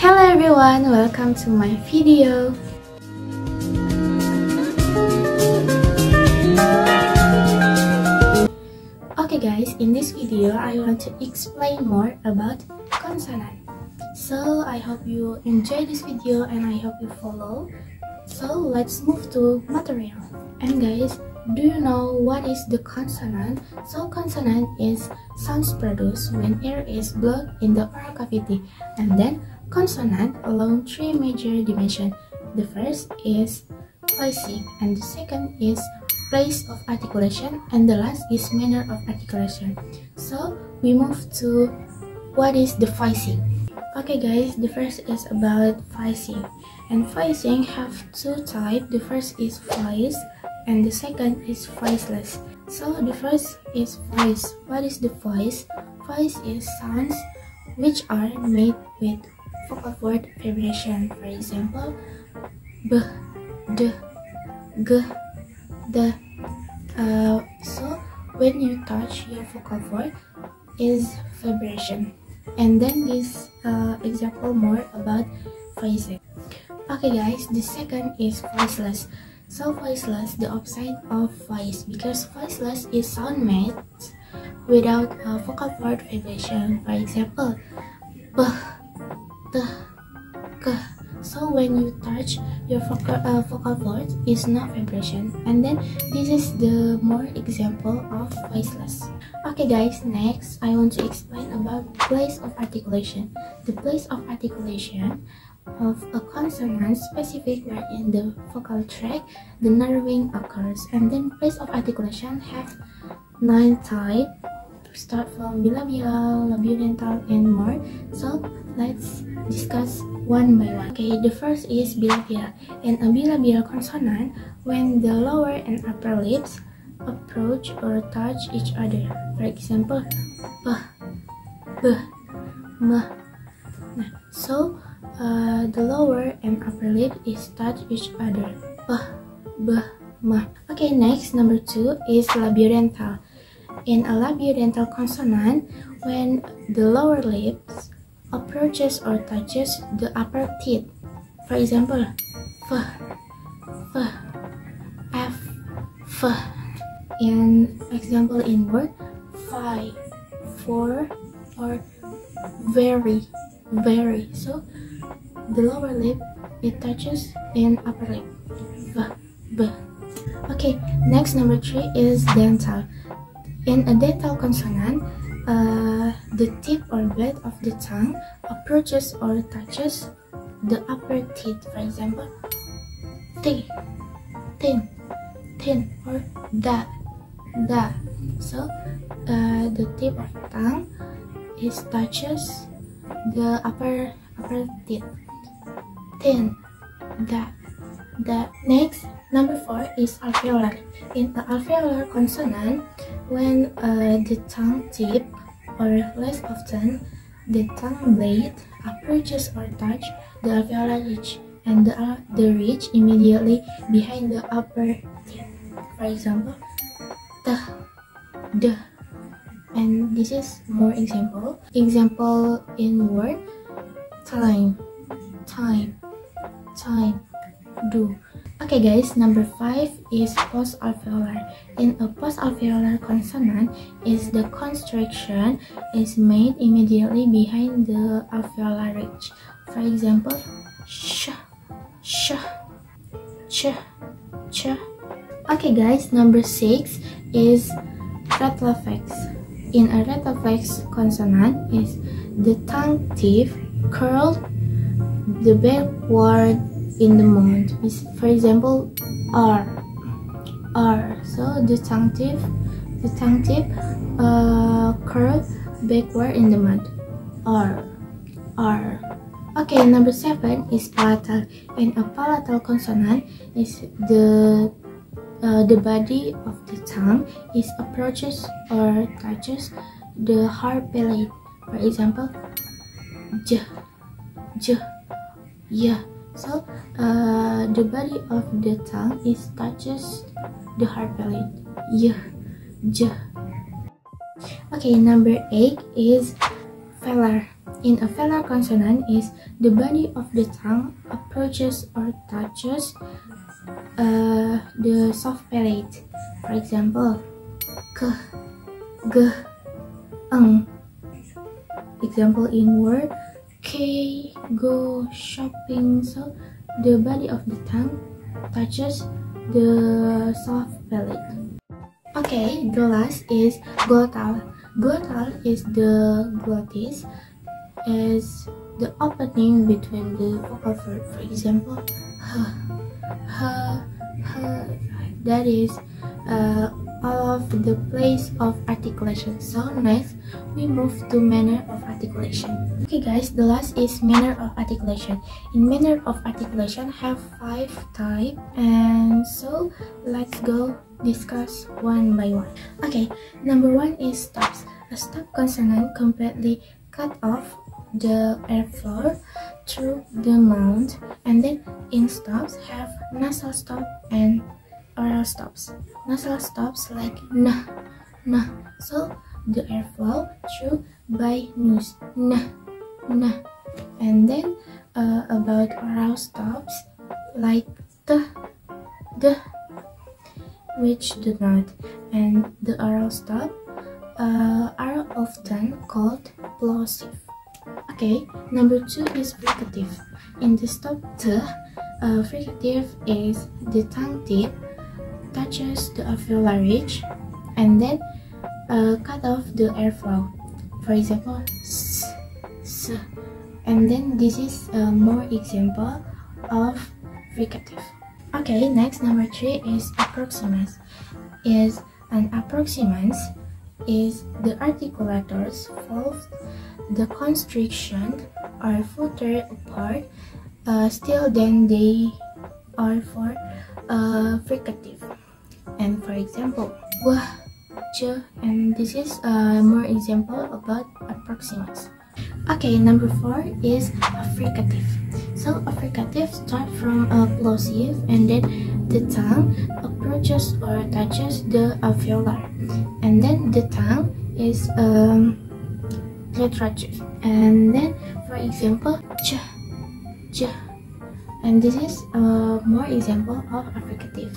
Hello everyone, welcome to my video. Okay guys, in this video I want to explain more about consonant. So I hope you enjoy this video and I hope you follow. So let's move to material. And guys, do you know what is the consonant? So consonant is sounds produced when air is blocked in the oral cavity. And then consonant along three major dimensions. The first is voicing, and the second is place of articulation, and the last is manner of articulation. So we move to what is the voicing. Okay guys, the first is about voicing. And voicing have two types. The first is voice and the second is voiceless. So the first is voice. What is the voice? Voice is sounds which are made with vocal cord vibration. For example, b, d, g, d. So when you touch your vocal cord is vibration. And then this example more about voicing. Okay guys, the second is voiceless. So voiceless, the opposite of voice, because voiceless is sound made without vocal cord vibration. For example, b, t, k. So when you touch your vocal cord is not vibration. And then this is the more example of voiceless. Okay guys, next I want to explain about place of articulation. The place of articulation of a consonant specific where in the vocal tract the narrowing occurs. And then place of articulation have 9 types, start from bilabial, labiodental, and more. So let's discuss one by one. Okay, the first is bilabial. In a bilabial consonant, when the lower and upper lips approach or touch each other. For example, p, b, m. So the lower and upper lip is touch each other. P, b, m. Okay, next, number 2 is labiodental. In a labiodental consonant, when the lower lips approaches or touches the upper teeth. For example, f, f, f, f. In example in word, five, for, or very, very. So the lower lip it touches in upper lip. V, b. Okay, next, number 3 is dental. In a dental consonant, the tip or blade of the tongue approaches or touches the upper teeth. For example, t, tin, tin, or da, da. So the tip of tongue is touches the upper teeth. Tin, da, da. Next, number 4 is alveolar. In the alveolar consonant, when the tongue tip, or less often, the tongue blade approaches or touch the alveolar ridge, and the ridge immediately behind the upper teeth. For example, t, d. And this is more example. Example in word, time, time, time, do. Okay guys, number 5 is post-alveolar. In a post-alveolar consonant, is the constriction is made immediately behind the alveolar ridge. For example, sh, sh, ch, ch. Okay guys, number 6 is retroflex. In a retroflex consonant, is the tongue tip curled the backward in the mouth. For example, R, R. So the tongue tip curled backward in the mouth. R, R. Okay, number 7 is palatal. In a palatal consonant, is the body of the tongue is approaches or touches the hard palate. For example, j, j, yeah. So the body of the tongue is touches the hard palate. Y, j. Okay, number 8 is velar. in a velar consonant is the body of the tongue approaches or touches the soft palate. For example, k, g, eng. Example in word K, go shopping. So the body of the tongue touches the soft palate. Okay, the last is glottal. Glottal is the glottis, is the opening between the vocal verb. For example, that is all of the place of articulation. So next we move to manner of articulation. Okay guys, the last is manner of articulation. In manner of articulation have 5 types, and so let's go discuss one by one. Okay, number 1 is stops. A stop consonant completely cut off the airflow through the mouth, and then in stops have nasal stop and oral stops. Nasal stops like nah, nah. So the airflow through by nose, nah, nah. And then about oral stops like the, which do not. And the oral stop are often called plosive. Okay, number 2 is fricative. In the stop t, fricative is the tongue tip touches the alveolar ridge and then cut off the airflow. For example, s, s. And then this is more example of fricative. Okay, next number 3 is approximants. An approximant is the articulators fold the constriction are further apart still than they are for fricative. And for example, wah, j, and this is more example about approximants. Okay, number 4 is affricative. So affricative start from a plosive and then the tongue approaches or touches the alveolar, and then the tongue is retroactive. And then for example, j, j. And this is more example of affricative.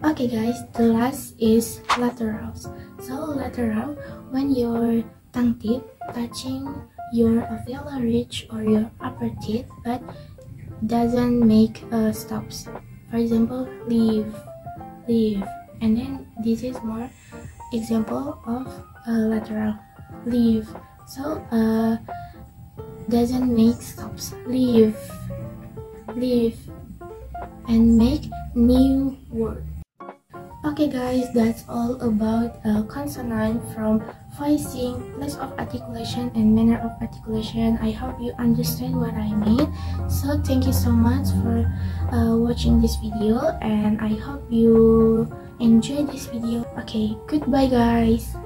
Okay guys, the last is laterals. So lateral, when your tongue tip touching your alveolar ridge or your upper teeth but doesn't make stops. For example, leave, leave. And then this is more example of lateral, leave. So doesn't make stops, leave, leave, and make new word. Okay guys, that's all about consonant from voicing, place of articulation, and manner of articulation. I hope you understand what I mean. So thank you so much for watching this video, and I hope you enjoy this video. Okay, goodbye guys.